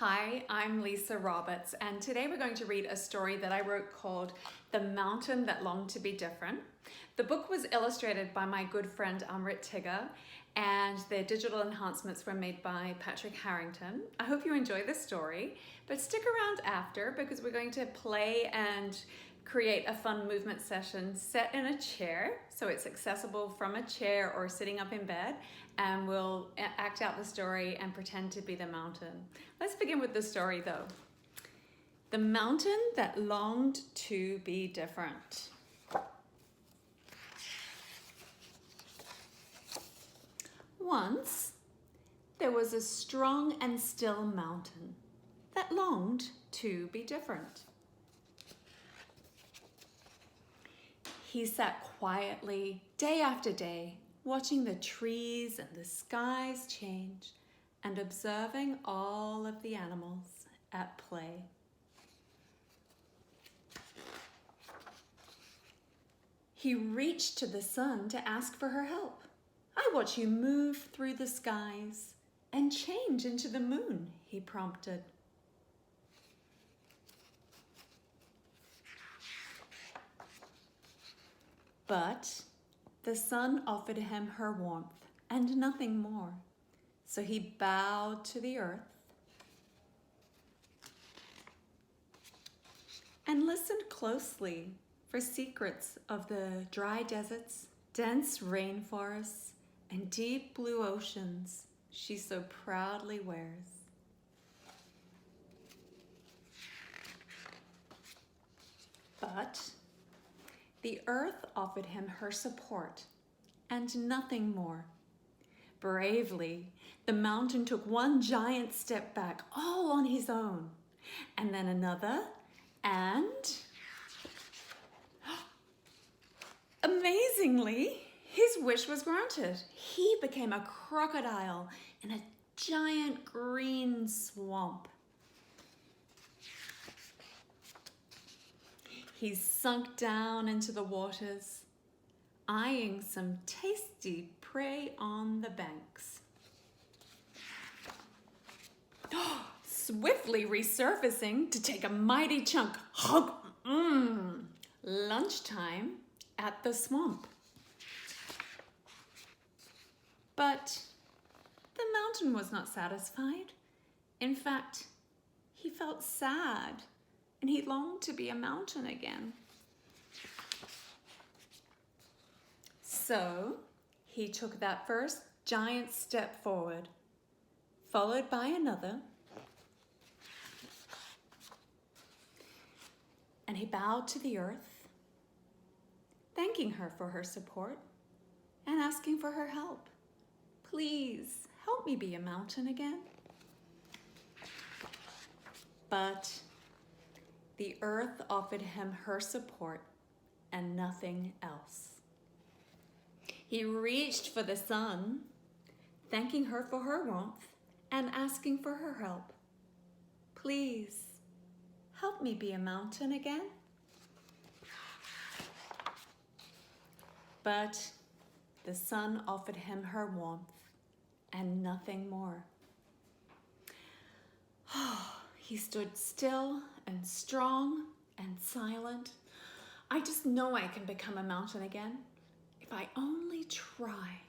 Hi, I'm Lisa Roberts, and today we're going to read a story that I wrote called The Mountain That Longed to Be Different. The book was illustrated by my good friend Amrit Tigger, and the digital enhancements were made by Patrick Harrington. I hope you enjoy this story, but stick around after because we're going to play and create a fun movement session set in a chair, so it's accessible from a chair or sitting up in bed, and we'll act out the story and pretend to be the mountain. Let's begin with the story though. The Mountain That Longed to Be Different. Once, there was a strong and still mountain that longed to be different. He sat quietly day after day, watching the trees and the skies change and observing all of the animals at play. He reached to the sun to ask for her help. "I watch you move through the skies and change into the moon," he prompted. But the sun offered him her warmth and nothing more. So he bowed to the earth and listened closely for secrets of the dry deserts, dense rainforests, and deep blue oceans she so proudly wears. But the earth offered him her support and nothing more. Bravely, the mountain took one giant step back, all on his own, and then another, and amazingly, his wish was granted. He became a crocodile in a giant green swamp. He sunk down into the waters, eyeing some tasty prey on the banks. Swiftly resurfacing to take a mighty chunk. Lunchtime at the swamp. But the mountain was not satisfied. In fact, he felt sad. And he longed to be a mountain again. So he took that first giant step forward, followed by another, and he bowed to the earth, thanking her for her support and asking for her help. "Please help me be a mountain again." But the earth offered him her support and nothing else. He reached for the sun, thanking her for her warmth and asking for her help. "Please, help me be a mountain again." But the sun offered him her warmth and nothing more. He stood still and strong and silent. "I just know I can become a mountain again if I only try."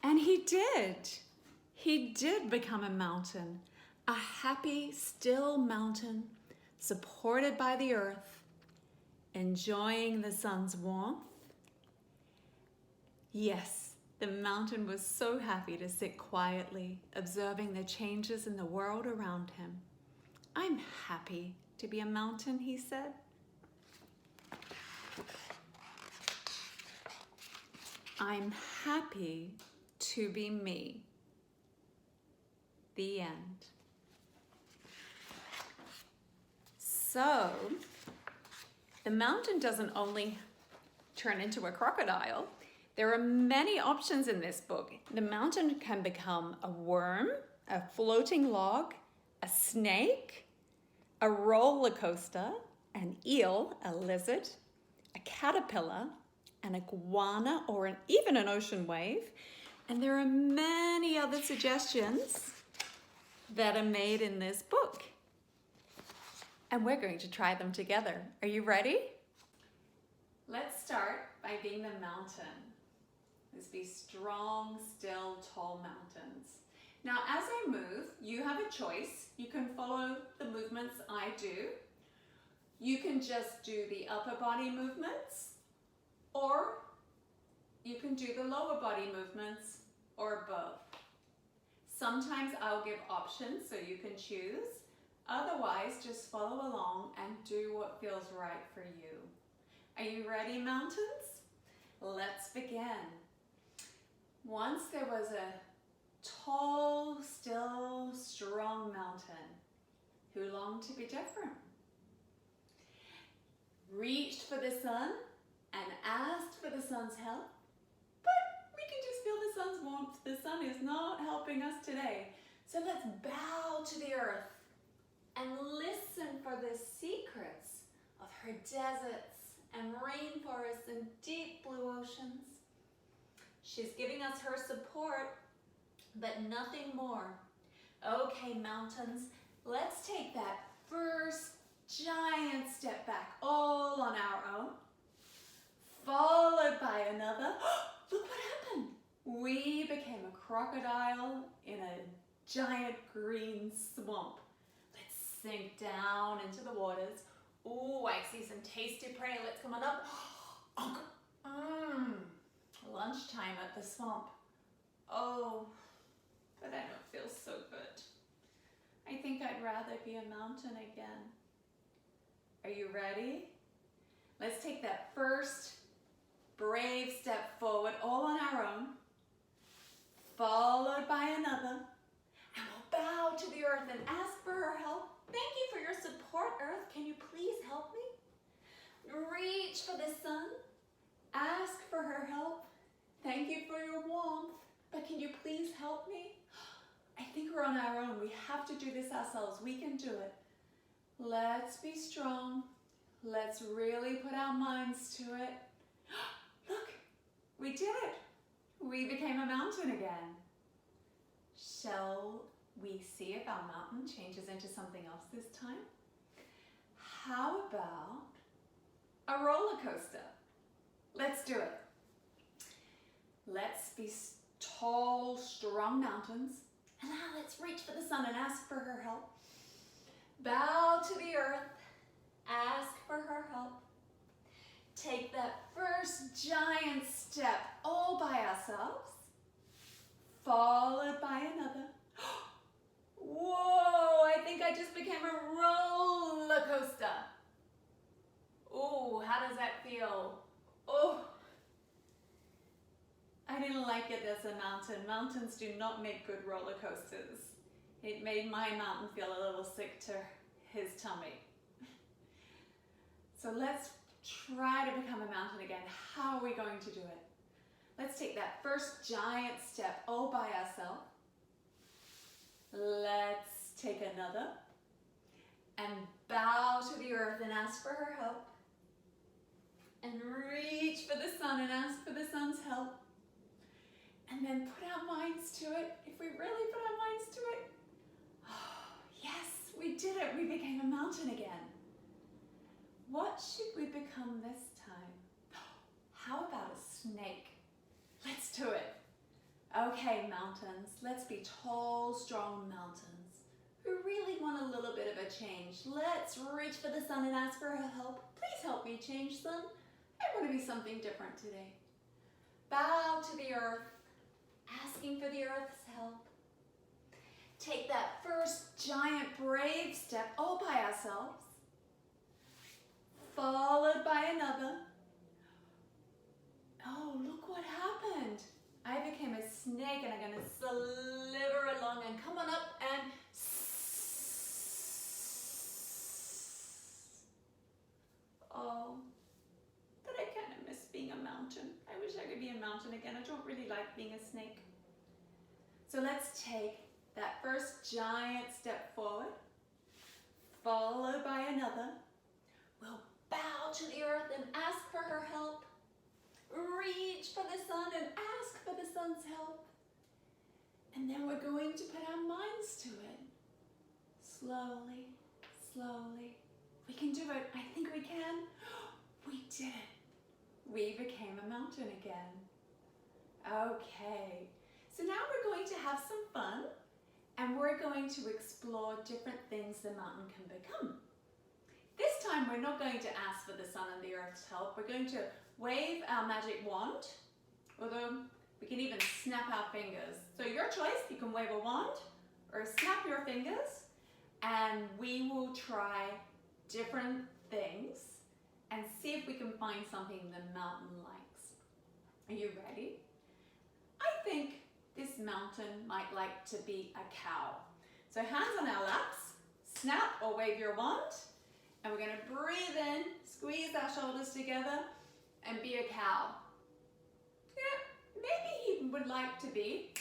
And he did. He did become a mountain, a happy, still mountain, supported by the earth, enjoying the sun's warmth. Yes. The mountain was so happy to sit quietly, observing the changes in the world around him. "I'm happy to be a mountain," he said. "I'm happy to be me." The end. So, the mountain doesn't only turn into a crocodile. There are many options in this book. The mountain can become a worm, a floating log, a snake, a roller coaster, an eel, a lizard, a caterpillar, an iguana, or even an ocean wave, And there are many other suggestions that are made in this book. And we're going to try them together. Are you ready? Let's start by being the mountain. Let's be strong, still, tall mountains. Now, as I move, you have a choice. You can follow the movements I do. You can just do the upper body movements, or you can do the lower body movements, or both. Sometimes I'll give options so you can choose. Otherwise, just follow along and do what feels right for you. Are you ready, mountains? Let's begin. Once there was a tall, still, strong mountain who longed to be different. Reached for the sun and asked for the sun's help, but we can just feel the sun's warmth. The sun is not helping us today. So let's bow to the earth and listen for the secrets of her deserts and rainforests and deep blue oceans. She's giving us her support, but nothing more. Okay, mountains, let's take that first giant step back all on our own, followed by another. Look what happened. We became a crocodile in a giant green swamp. Let's sink down into the waters. Ooh, I see some tasty prey. Let's come on up. Lunchtime at the swamp. Oh, but I don't feel so good. I think I'd rather be a mountain again. Are you ready? Let's take that first brave step forward all on our own, followed by another, and we'll bow to the earth and ask for her help. Thank you for your support, Earth. Can you please help me? Reach for the sun, ask for her help. Thank you for your warmth, but can you please help me? I think we're on our own. We have to do this ourselves. We can do it. Let's be strong. Let's really put our minds to it. Look, we did it. We became a mountain again. Shall we see if our mountain changes into something else this time? How about a roller coaster? Let's do it. Let's be tall, strong mountains. And now let's reach for the sun and ask for her help. Bow to the earth, ask for her help. Take that first giant step all by ourselves, followed by another. Whoa, I think I just became a roller coaster. Oh, how does that feel? Oh, I didn't like it as a mountain. Mountains do not make good roller coasters. It made my mountain feel a little sick to his tummy. So let's try to become a mountain again. How are we going to do it? Let's take that first giant step all by ourselves. Let's take another and bow to the earth and ask for her help. And reach for the sun and ask for the sun's help. And then put our minds to it. If we really put our minds to it. Oh, yes, we did it. We became a mountain again. What should we become this time? How about a snake? Let's do it. Okay, mountains, let's be tall, strong mountains who really want a little bit of a change. Let's reach for the sun and ask for her help. Please help me change, sun. I want to be something different today. Bow to the earth, asking for the earth's help. Take that first giant brave step all by ourselves, followed by another. Oh, look what happened. I became a snake and I'm going to slither along and come on up and oh, but I kind of miss being a mountain. I wish I could be a mountain again. I don't really like being a snake. So let's take that first giant step forward, followed by another. We'll bow to the earth and ask for her help. Reach for the sun and ask for the sun's help. And then we're going to put our minds to it. Slowly, slowly. We can do it. I think we can. We did it. We became a mountain again. Okay. So now we're going to have some fun and we're going to explore different things the mountain can become. This time we're not going to ask for the sun and the earth's help. We're going to wave our magic wand, although we can even snap our fingers. So your choice, you can wave a wand or snap your fingers, and we will try different things and see if we can find something the mountain likes. Are you ready? I think this mountain might like to be a cow. So hands on our laps, snap or wave your wand, and we're going to breathe in, squeeze our shoulders together, and be a cow. Yeah, maybe he would like to be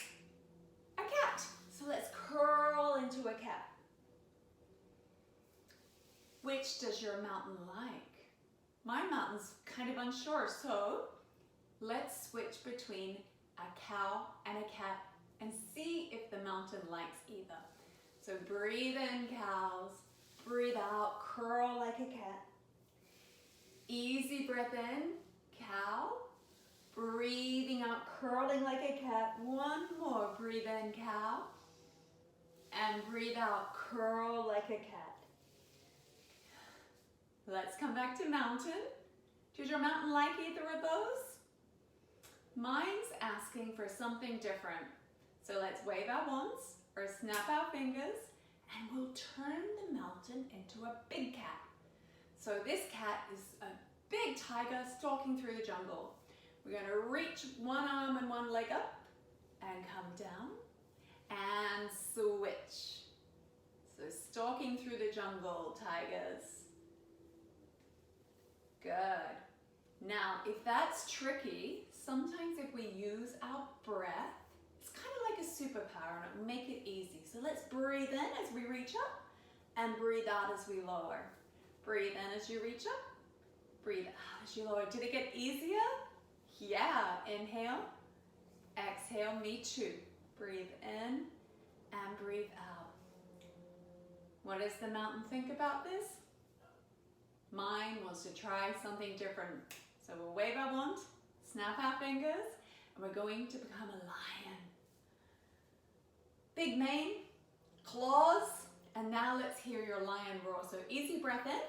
a cat. So let's curl into a cat. Which does your mountain like? My mountain's kind of unsure, so let's switch between a cow and a cat and see if the mountain likes either. So breathe in, cows. Breathe out, curl like a cat. Easy breath in, cow. Breathing out, curling like a cat. One more, breathe in, cow. And breathe out, curl like a cat. Let's come back to mountain. Does your mountain like either of those? Mine's asking for something different. So let's wave our wands or snap our fingers and we'll turn the mountain into a big cat. So this cat is a big tiger stalking through the jungle. We're going to reach one arm and one leg up and come down and switch. So stalking through the jungle, tigers. Good. Now, if that's tricky, sometimes if we use our breath, it's kind of like a superpower and it will make it easy. So let's breathe in as we reach up and breathe out as we lower. Breathe in as you reach up, breathe out as you lower. Did it get easier? Yeah. Inhale, exhale, me too. Breathe in and breathe out. What does the mountain think about this? Mine wants to try something different. So we'll wave our wand, snap our fingers, and we're going to become a lion. Big mane, claws, and now let's hear your lion roar. So easy breath in.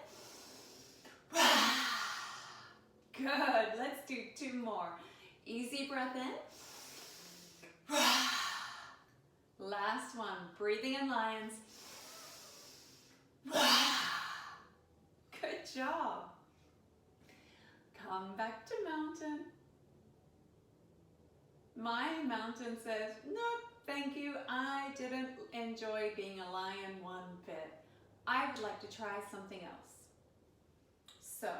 Good, let's do two more. Easy breath in. Last one, breathing in lions. Good job. Come back to mountain. My mountain says, no, thank you. I didn't enjoy being a lion one bit. I would like to try something else. So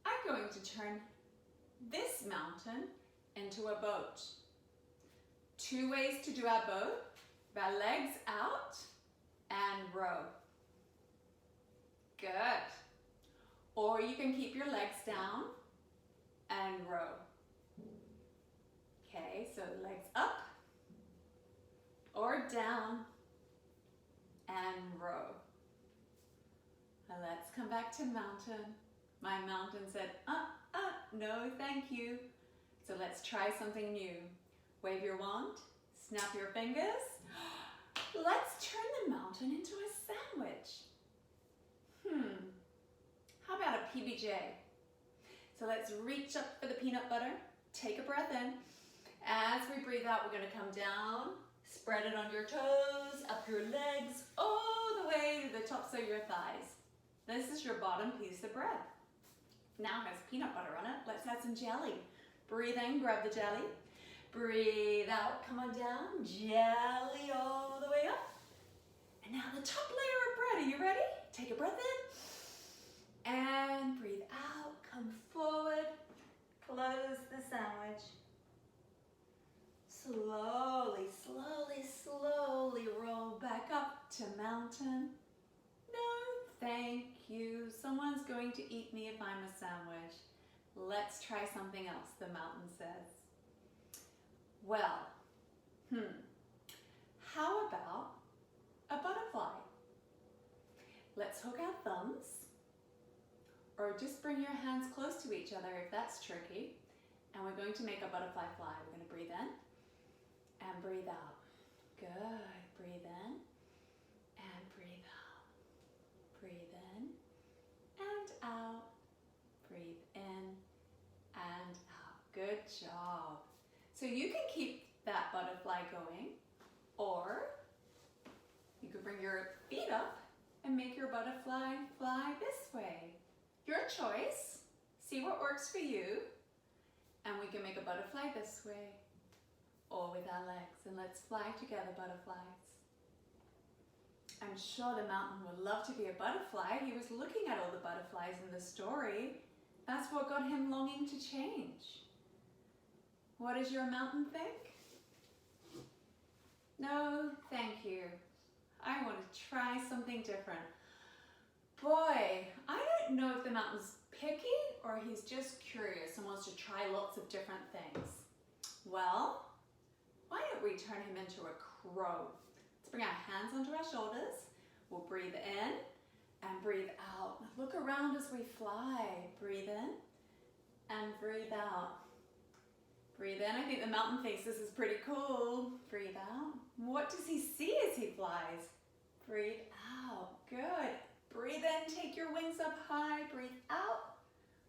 I'm going to turn this mountain into a boat. Two ways to do our boat. Our legs out and row. Good. Or you can keep your legs down and row. Okay, so legs up or down and row. Now let's come back to mountain. My mountain said, no, thank you. So let's try something new. Wave your wand, snap your fingers. Let's turn the mountain into a sandwich. How about a PBJ? So let's reach up for the peanut butter, take a breath in. As we breathe out, we're gonna come down, spread it on your toes, up your legs, all the way to the tops of your thighs. This is your bottom piece of bread. Now it has peanut butter on it. Let's add some jelly. Breathe in, grab the jelly. Breathe out, come on down, jelly all the way up. And now the top layer of bread, are you ready? Take a breath in and breathe out, come forward, close the sandwich. Slowly, slowly, slowly roll back up to mountain. No, thank you. Someone's going to eat me if I'm a sandwich. Let's try something else, the mountain says. Well, let's hook our thumbs, or just bring your hands close to each other if that's tricky. And we're going to make a butterfly fly. We're going to breathe in and breathe out. Good. Breathe in and breathe out. Breathe in and out. Breathe in and out. Good job. So you can keep that butterfly going, or you could bring your feet up and make your butterfly fly this way. Your choice. See what works for you. And we can make a butterfly this way, or with our legs. And let's fly together, butterflies. I'm sure the mountain would love to be a butterfly. He was looking at all the butterflies in the story. That's what got him longing to change. What does your mountain think? No, thank you. I want to try something different. Boy, I don't know if the mountain's picky or he's just curious and wants to try lots of different things. Well, why don't we turn him into a crow? Let's bring our hands onto our shoulders. We'll breathe in and breathe out. Look around as we fly. Breathe in and breathe out. Breathe in. I think the mountain thinks this is pretty cool. Breathe out. What does he see as he flies? Breathe out. Good. Breathe in. Take your wings up high. Breathe out.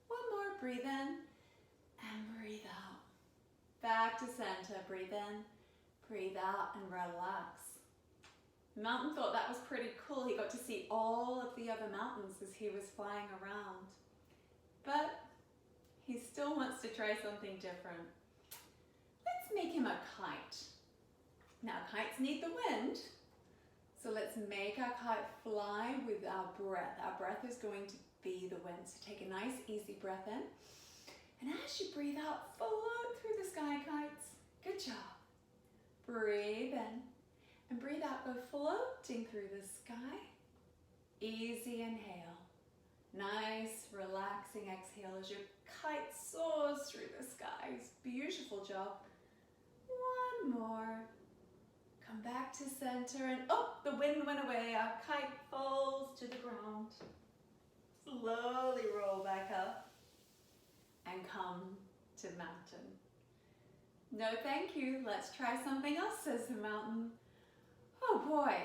One more. Breathe in and breathe out. Back to center. Breathe in. Breathe out and relax. The mountain thought that was pretty cool. He got to see all of the other mountains as he was flying around. But he still wants to try something different. Let's make him a kite. Now kites need the wind, so let's make our kite fly with our breath. Our breath is going to be the wind. So take a nice easy breath in, and as you breathe out, float through the sky, kites. Good job. Breathe in and breathe out, go floating through the sky. Easy inhale. Nice relaxing exhale as your kite soars through the skies. Beautiful job. One more. Come back to center and oh, the wind went away. Our kite falls to the ground. Slowly roll back up and come to mountain. No, thank you. Let's try something else, says the mountain. Oh boy,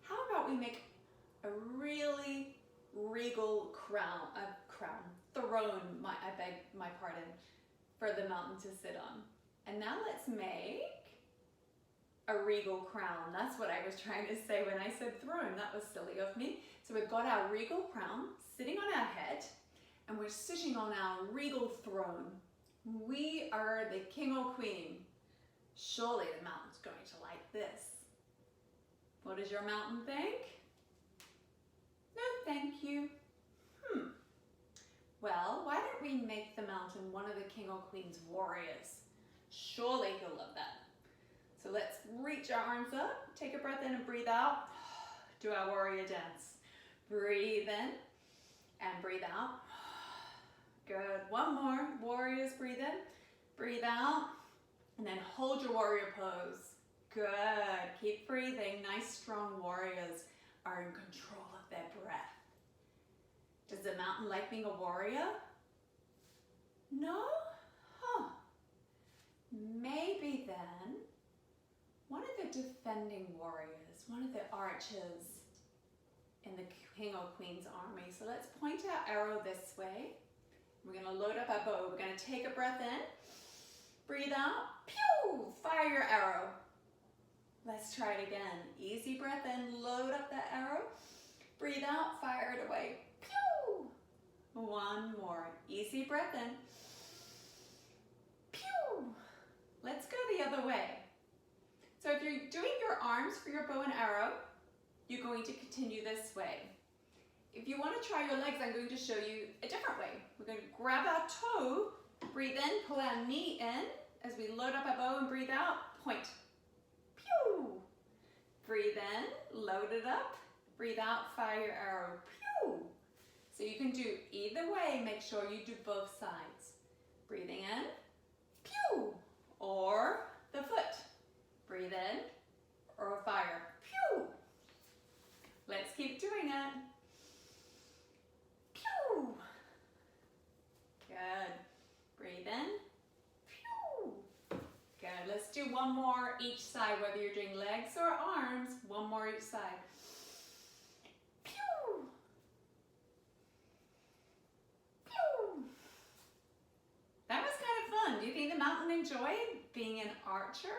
how about we make a really regal throne, I beg my pardon, for the mountain to sit on. And now let's make a regal crown. That's what I was trying to say when I said throne. That was silly of me. So we've got our regal crown sitting on our head, and we're sitting on our regal throne. We are the king or queen. Surely the mountain's going to like this. What does your mountain think? No, thank you. Well, why don't we make the mountain one of the king or queen's warriors? Surely he'll love that. So let's reach our arms up, take a breath in and breathe out. Do our warrior dance. Breathe in and breathe out. Good. One more. Warriors, breathe in, breathe out, and then hold your warrior pose. Good. Keep breathing. Nice, strong warriors are in control of their breath. Does the mountain like being a warrior? No? Huh. Maybe then one of the defending warriors, one of the archers in the king or queen's army. So let's point our arrow this way. We're going to load up our bow. We're going to take a breath in, breathe out, pew, fire your arrow. Let's try it again. Easy breath in, load up that arrow, breathe out, fire it away, pew. One more. Easy breath in, pew. Let's go the other way. So if you're doing your arms for your bow and arrow, you're going to continue this way. If you want to try your legs, I'm going to show you a different way. We're going to grab our toe, breathe in, pull our knee in as we load up our bow and breathe out, point. Pew! Breathe in, load it up, breathe out, fire your arrow. Pew! So you can do either way, make sure you do both sides. Breathing in, pew! Or the foot. Breathe in, or fire. Pew! Let's keep doing it. one more each side, whether you're doing legs or arms, one more each side. Pew! Pew! That was kind of fun. Do you think the mountain enjoyed being an archer?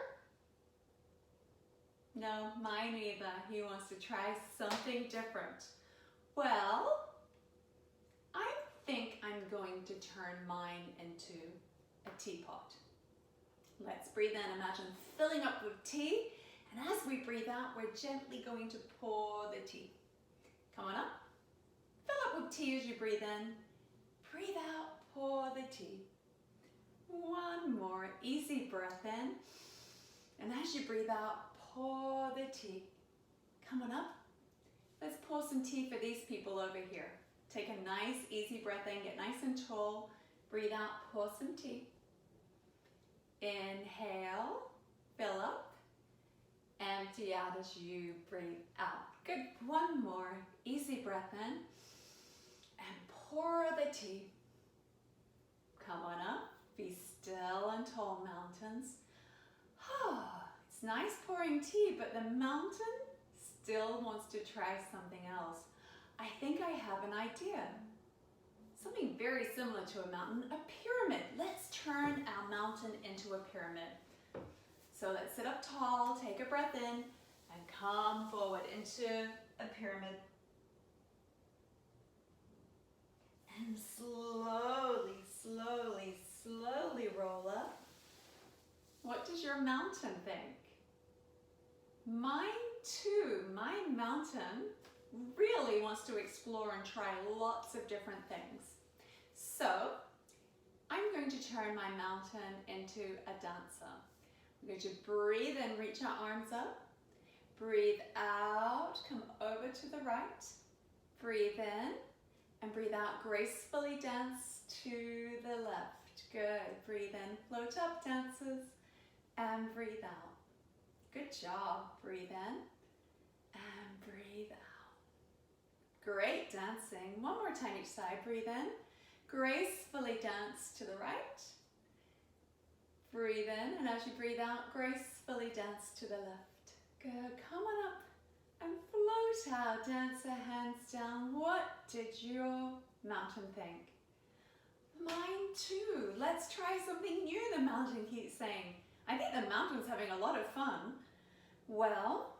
No, mine either. He wants to try something different. Well, I think I'm going to turn mine into a teapot. Let's breathe in. Imagine filling up with tea. And as we breathe out, we're gently going to pour the tea. Come on up. Fill up with tea as you breathe in. Breathe out, pour the tea. One more. Easy breath in. And as you breathe out, pour the tea. Come on up. Let's pour some tea for these people over here. Take a nice, easy breath in. Get nice and tall. Breathe out, pour some tea. Inhale, fill up. Empty out as you breathe out. Good. One more. Easy breath in. And pour the tea. Come on up. Be still and tall, mountains. It's nice pouring tea, but the mountain still wants to try something else. I think I have an idea. Something very similar to a mountain, a pyramid. Let's turn our mountain into a pyramid. So let's sit up tall, take a breath in, and come forward into a pyramid. And slowly, slowly, slowly roll up. What does your mountain think? Mine too. My mountain really wants to explore and try lots of different things. So I'm going to turn my mountain into a dancer. We're going to breathe in, reach our arms up. Breathe out, come over to the right. Breathe in and breathe out, gracefully dance to the left. Good. Breathe in, float up, dancers, and breathe out. Good job. Breathe in and breathe out. Great dancing. One more time each side. Breathe in. Gracefully dance to the right. Breathe in, and as you breathe out, gracefully dance to the left. Good. Come on up and float out. Dance the hands down. What did your mountain think? Mine too. Let's try something new, the mountain keeps saying. I think the mountain's having a lot of fun. Well,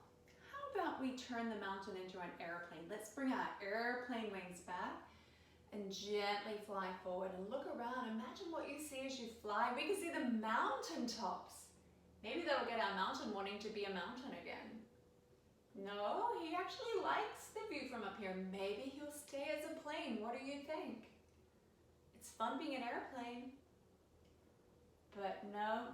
how about we turn the mountain into an airplane? Let's bring our airplane wings back and gently fly forward and look around. Imagine what you see as you fly. We can see the mountain tops. Maybe that'll get our mountain wanting to be a mountain again. No, he actually likes the view from up here. Maybe he'll stay as a plane. What do you think? It's fun being an airplane. But no,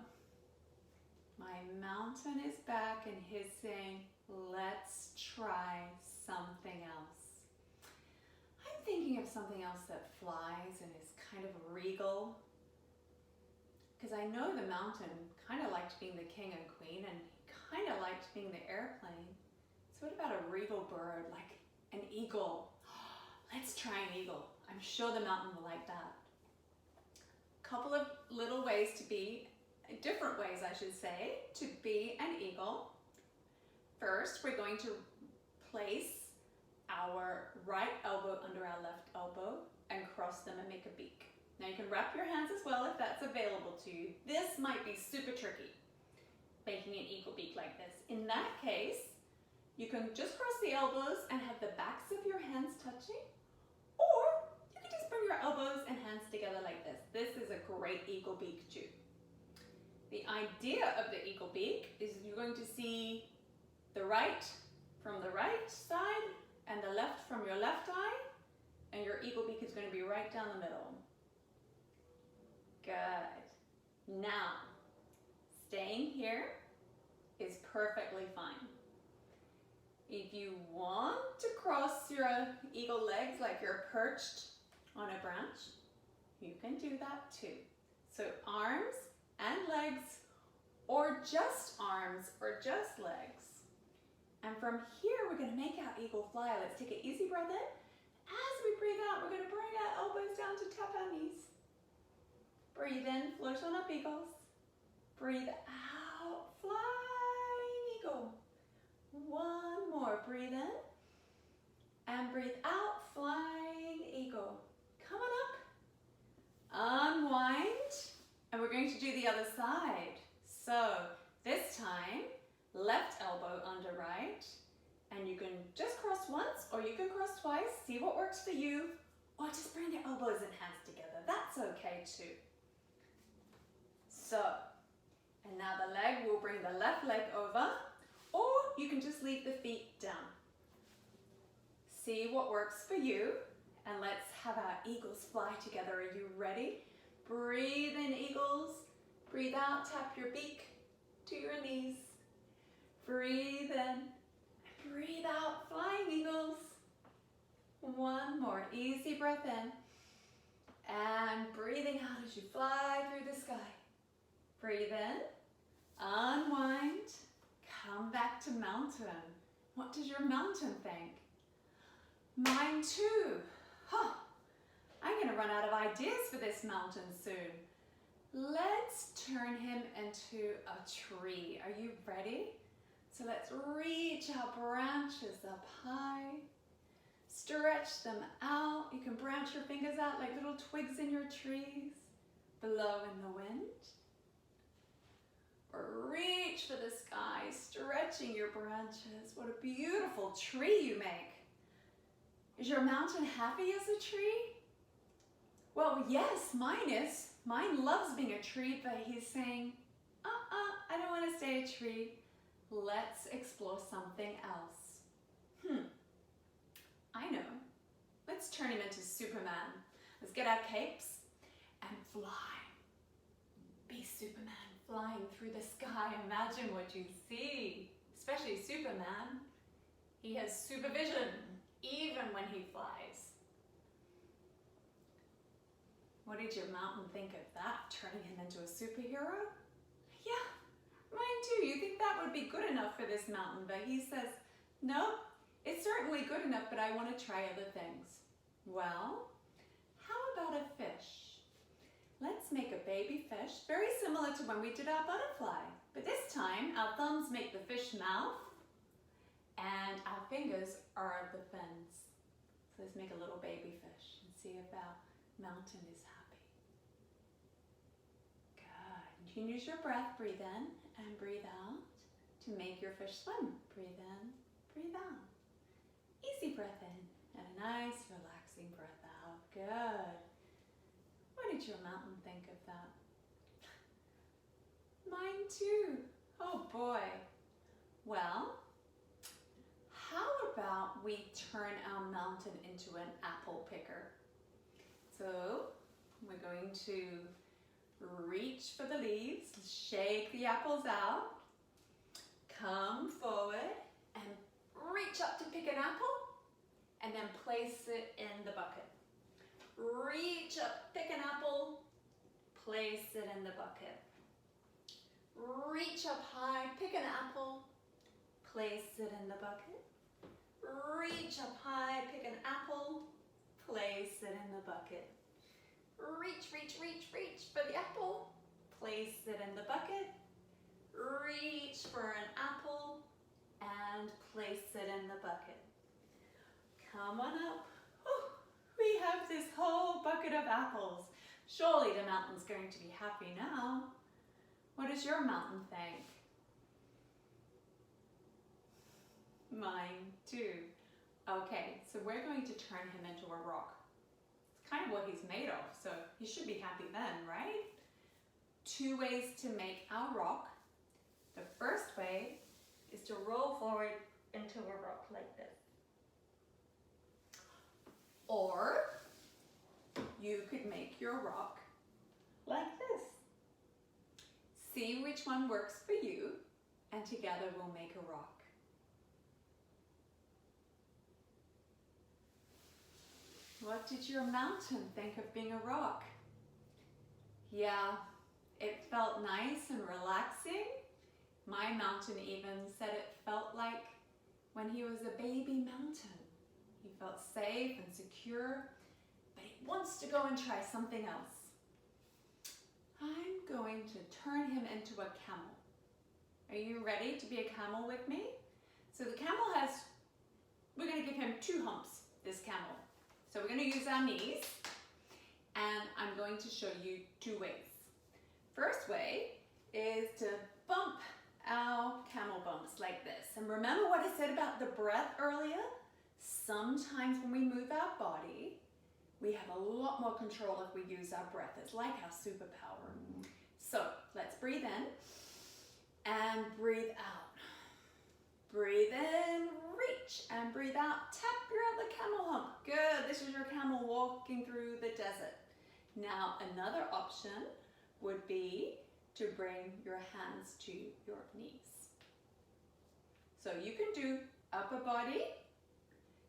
my mountain is back and he's saying, let's try something else. I'm thinking of something else that flies and is kind of regal. Because I know the mountain kind of liked being the king and queen and kind of liked being the airplane. So what about a regal bird, like an eagle? Let's try an eagle. I'm sure the mountain will like that. A couple of little ways to be, different ways I should say, to be an eagle. First, we're going to place our right elbow under our left elbow and cross them and make a beak. Now you can wrap your hands as well if that's available to you. This might be super tricky, making an eagle beak like this. In that case, you can just cross the elbows and have the backs of your hands touching, or you can just bring your elbows and hands together like this. This is a great eagle beak too. The idea of the eagle beak is you're going to see the right from the right side and the left from your left eye, and your eagle beak is going to be right down the middle. Good. Now, staying here is perfectly fine. If you want to cross your eagle legs like you're perched on a branch, you can do that too. So arms and legs, or just arms or just legs. And from here, we're going to make our eagle fly. Let's take an easy breath in. As we breathe out, we're going to bring our elbows down to tap our knees. Breathe in, float on up, eagles. Breathe out, flying eagle. One more, breathe in and breathe out, flying eagle. Come on up, unwind, and we're going to do the other side. So this time, left elbow under right, and you can just cross once or you can cross twice, see what works for you, or just bring your elbows and hands together, that's okay too. So, and now the leg, we'll bring the left leg over, or you can just leave the feet down. See what works for you, and let's have our eagles fly together. Are you ready? Breathe in, eagles. Breathe out, tap your beak to your knees. Breathe in, breathe out, flying eagles. One more, easy breath in, and breathing out as you fly through the sky. Breathe in, unwind, come back to mountain. What does your mountain think? Mine too. Huh. I'm gonna run out of ideas for this mountain soon. Let's turn him into a tree. Are you ready? So let's reach our branches up high. Stretch them out. You can branch your fingers out like little twigs in your trees. Blow in the wind. Or reach for the sky, stretching your branches. What a beautiful tree you make. Is your mountain happy as a tree? Well, yes, mine is. Mine loves being a tree, but he's saying, I don't want to stay a tree. Let's explore something else. I know. Let's turn him into Superman. Let's get our capes and fly. Be Superman, flying through the sky. Imagine what you see, especially Superman. He has supervision, even when he flies. What did your mountain think of that, turning him into a superhero? Yeah, mine too. You think that would be good enough for this mountain, but he says, no, it's certainly good enough, but I want to try other things. Well, how about a fish? Let's make a baby fish, very similar to when we did our butterfly. But this time, our thumbs make the fish mouth, and our fingers are the fins. So let's make a little baby fish and see if our mountain is happy. Good. You can use your breath, breathe in and breathe out to make your fish swim. Breathe in, breathe out. Easy breath in and a nice relaxing breath out. Good. What did your mountain think of that? Mine too. Oh boy. Well, how about we turn our mountain into an apple picker? So we're going to reach for the leaves, shake the apples out, come forward and reach up to pick an apple and then place it in the bucket. Reach up, pick an apple, place it in the bucket. Reach up high, pick an apple, place it in the bucket. Reach up high, pick an apple, place it in the bucket. Reach, reach, reach, reach for the apple, place it in the bucket. Reach for an apple and place it in the bucket. Come on up. We have this whole bucket of apples. Surely the mountain's going to be happy now. What does your mountain think? Mine too. Okay, so we're going to turn him into a rock. It's kind of what he's made of, so he should be happy then, right? 2 ways to make our rock. The first way is to roll forward into a rock like this. Or you could make your rock like this. See which one works for you, and together we'll make a rock. What did your mountain think of being a rock? Yeah, it felt nice and relaxing. My mountain even said it felt like when he was a baby mountain. He felt safe and secure, but he wants to go and try something else. I'm going to turn him into a camel. Are you ready to be a camel with me? So the camel we're going to give him 2 humps, this camel. So we're going to use our knees, and I'm going to show you 2 ways. First way is to bump our camel bumps like this. And remember what I said about the breath earlier? Sometimes when we move our body, we have a lot more control if we use our breath. It's like our superpower. So let's breathe in and breathe out. Breathe in, reach, and breathe out. Tap your other camel hump. Good, this is your camel walking through the desert. Now another option would be to bring your hands to your knees. So you can do upper body,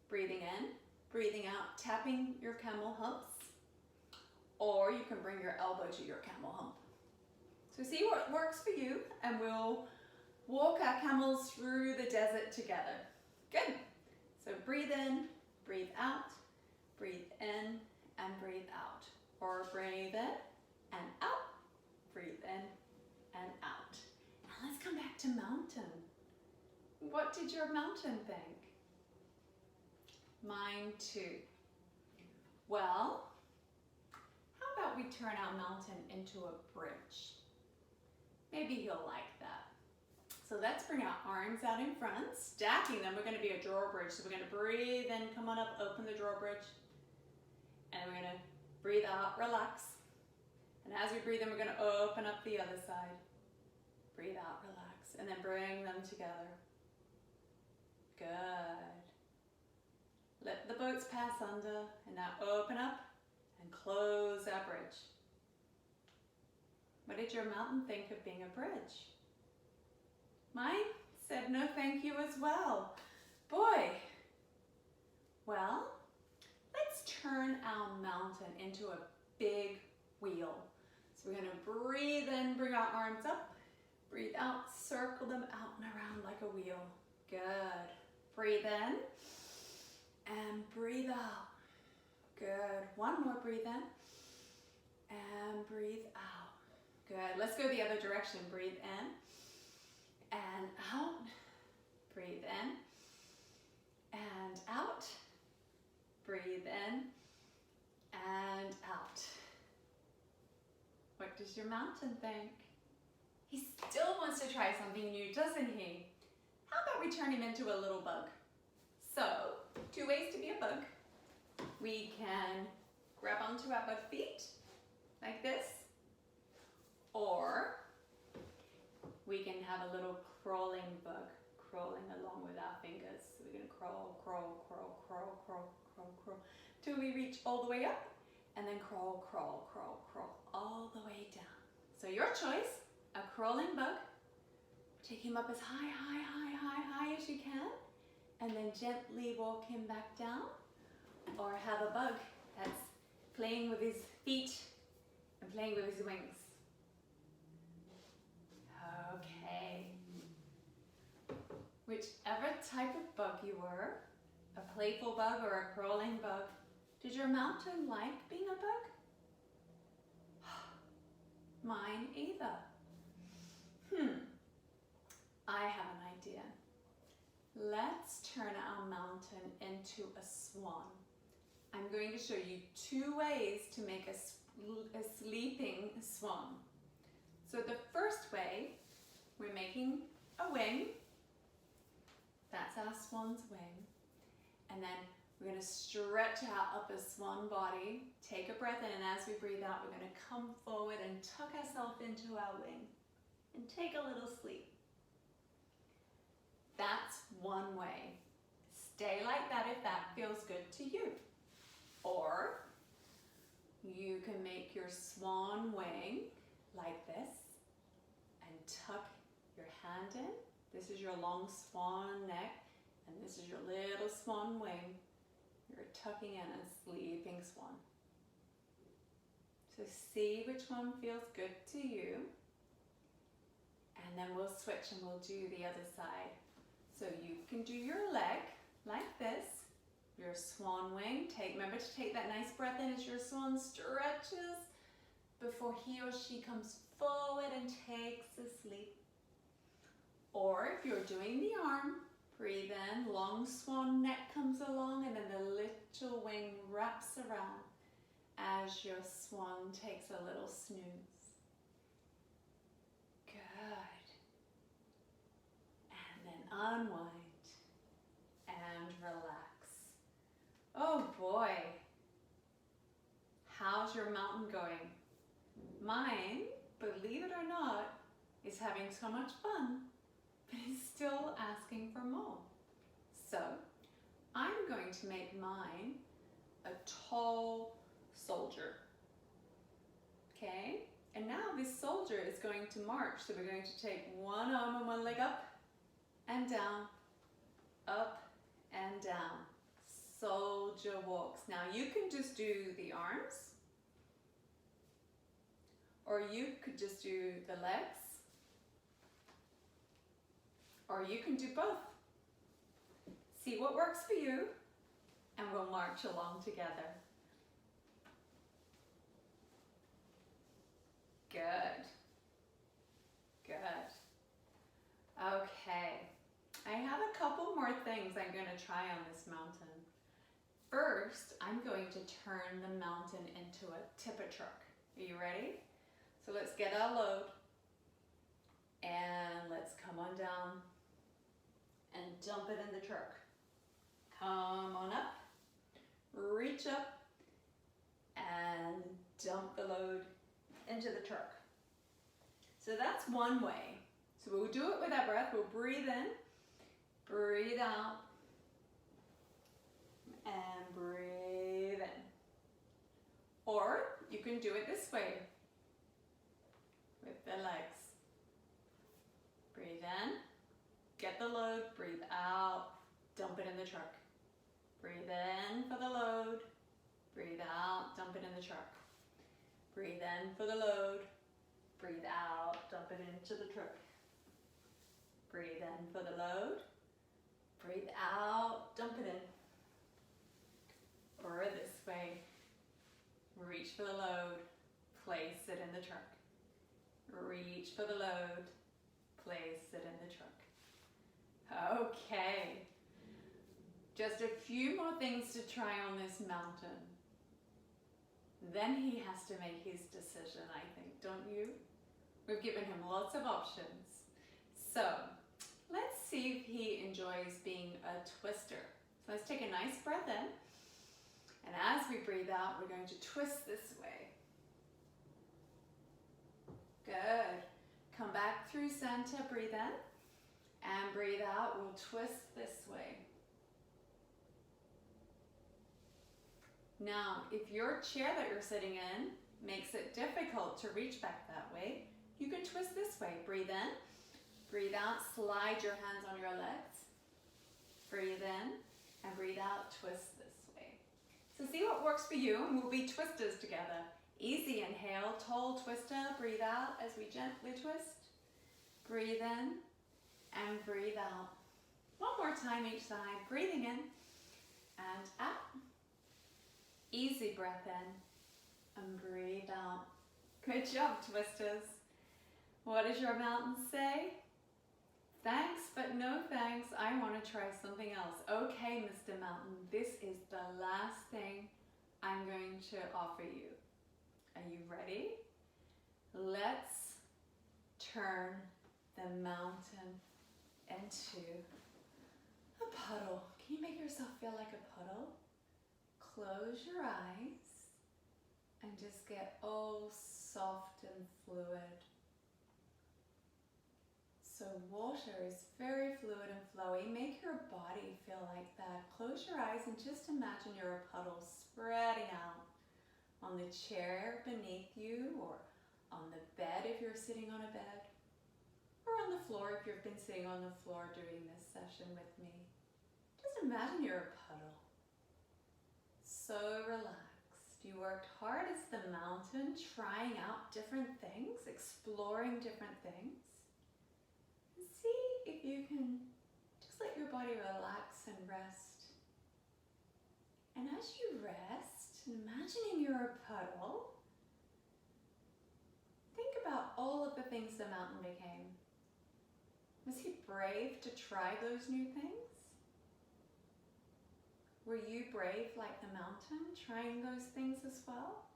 breathing in, breathing out, tapping your camel humps, or you can bring your elbow to your camel hump. So see what works for you, and we'll walk our camels through the desert together. Good. So breathe in, breathe out, breathe in, and breathe out. Or breathe in and out, breathe in and out. Now let's come back to mountain. What did your mountain think? Mine too. Well, how about we turn our mountain into a bridge? Maybe he'll like that. So let's bring our arms out in front, stacking them. We're going to be a drawbridge. So we're going to breathe in, come on up, open the drawbridge. And we're going to breathe out, relax. And as we breathe in, we're going to open up the other side. Breathe out, relax. And then bring them together. Good. Let the boats pass under. And now open up and close our bridge. What did your mountain think of being a bridge? Mine said no thank you as well. Boy. Well, let's turn our mountain into a big wheel. So we're going to breathe in, bring our arms up. Breathe out, circle them out and around like a wheel. Good. Breathe in and breathe out. Good. One more, breathe in and breathe out. Good. Let's go the other direction. Breathe in and out. Breathe in and out. Breathe in and out. What does your mountain think? He still wants to try something new, doesn't he? How about we turn him into a little bug? So, 2 ways to be a bug. We can grab onto our bug feet like this, or we can have a little crawling bug crawling along with our fingers. So we're going to crawl, crawl, crawl, crawl, crawl, crawl, crawl, till we reach all the way up, and then crawl, crawl, crawl, crawl, all the way down. So your choice, a crawling bug. Take him up as high, high, high, high, high as you can, and then gently walk him back down, or have a bug that's playing with his feet and playing with his wings. Okay. Whichever type of bug you were, a playful bug or a crawling bug, did your mountain like being a bug? Mine either. I have an idea. Let's turn our mountain into a swan. I'm going to show you 2 ways to make a sleeping swan. So the first way, we're making a wing. That's our swan's wing. And then we're going to stretch out up a swan body. Take a breath in, and as we breathe out, we're going to come forward and tuck ourselves into our wing and take a little sleep. That's one way. Stay like that if that feels good to you. Or you can make your swan wing like this and tuck your hand in. This is your long swan neck, and this is your little swan wing. You're tucking in a sleeping swan. So see which one feels good to you. And then we'll switch and we'll do the other side. So you can do your leg like this, your swan wing. Remember to take that nice breath in as your swan stretches before he or she comes forward and takes a sleep. Or if you're doing the arm, breathe in, long swan neck comes along, and then the little wing wraps around as your swan takes a little snooze. Good. And then unwind and relax. Oh boy. How's your mountain going? Mine, believe it or not, is having so much fun, but is still asking for more. So I'm going to make mine a tall soldier. Okay? And now this soldier is going to march. So we're going to take one arm and one leg up and down, up and down. Soldier walks. Now you can just do the arms, or you could just do the legs, or you can do both. See what works for you, and we'll march along together. Good. Good. Okay. I have a couple more things I'm going to try on this mountain. First, I'm going to turn the mountain into a tipper truck. Are you ready? So let's get our load and let's come on down and dump it in the truck. Come on up, reach up and dump the load into the truck. So that's one way. So we'll do it with our breath. We'll breathe in, breathe out, and breathe in. Or you can do it this way with the legs. Breathe in, get the load, breathe out, dump it in the truck. Breathe in for the load, breathe out, dump it in the truck. Breathe in for the load, breathe out, dump it into the truck. Breathe in for the load, breathe out, dump it in. Or this way, reach for the load, place it in the truck. Reach for the load, place it in the truck. Okay, just a few more things to try on this mountain. Then he has to make his decision, I think, don't you? We've given him lots of options. So let's see if he enjoys being a twister. So let's take a nice breath in. And as we breathe out, we're going to twist this way. Good. Come back through center, breathe in. And breathe out, we'll twist this way. Now, if your chair that you're sitting in makes it difficult to reach back that way, you can twist this way. Breathe in, breathe out, slide your hands on your legs. Breathe in and breathe out, twist this way. So see what works for you, and we'll be twisters together. Easy inhale, tall twister, breathe out as we gently twist. Breathe in and breathe out. One more time each side, breathing in and out. Easy breath in and breathe out. Good job, twisters. What does your mountain say? Thanks, but no thanks. I want to try something else. Okay, Mr. Mountain, this is the last thing I'm going to offer you. Are you ready? Let's turn the mountain into a puddle. Can you make yourself feel like a puddle? Close your eyes and just get all soft and fluid. So water is very fluid and flowy. Make your body feel like that. Close your eyes and just imagine you're a puddle spreading out on the chair beneath you, or on the bed if you're sitting on a bed, or on the floor if you've been sitting on the floor during this session with me. Just imagine you're a puddle. So relaxed. You worked hard as the mountain, trying out different things, exploring different things. And see if you can just let your body relax and rest. And as you rest, imagining you're a puddle, think about all of the things the mountain became. Was he brave to try those new things? Were you brave like the mountain, trying those things as well?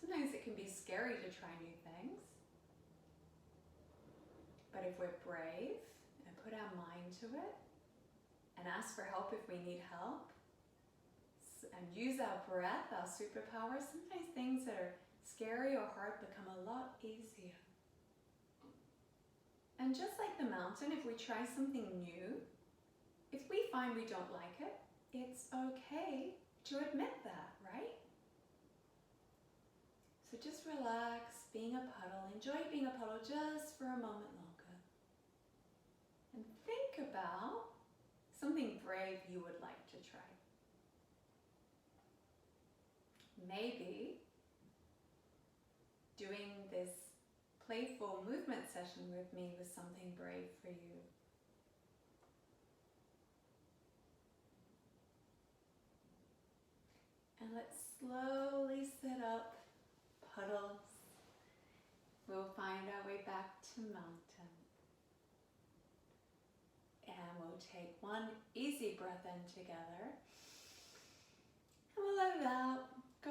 Sometimes it can be scary to try new things. But if we're brave and put our mind to it and ask for help if we need help and use our breath, our superpower, sometimes things that are scary or hard become a lot easier. And just like the mountain, if we try something new, if we find we don't like it, it's okay to admit that, right? So just relax, being a puddle. Enjoy being a puddle just for a moment longer. And think about something brave you would like to try. Maybe doing this playful movement session with me was something brave for you. And let's slowly sit up, puddles. We'll find our way back to mountain. And we'll take one easy breath in together. And we'll let it out. Go,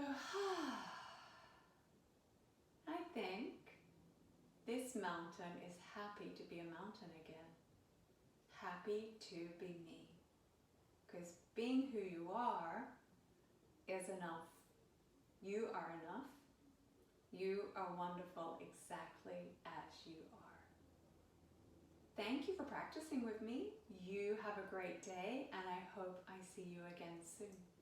I think this mountain is happy to be a mountain again. Happy to be me. Because being who you are is enough. You are enough. You are wonderful exactly as you are. Thank you for practicing with me. You have a great day, and I hope I see you again soon.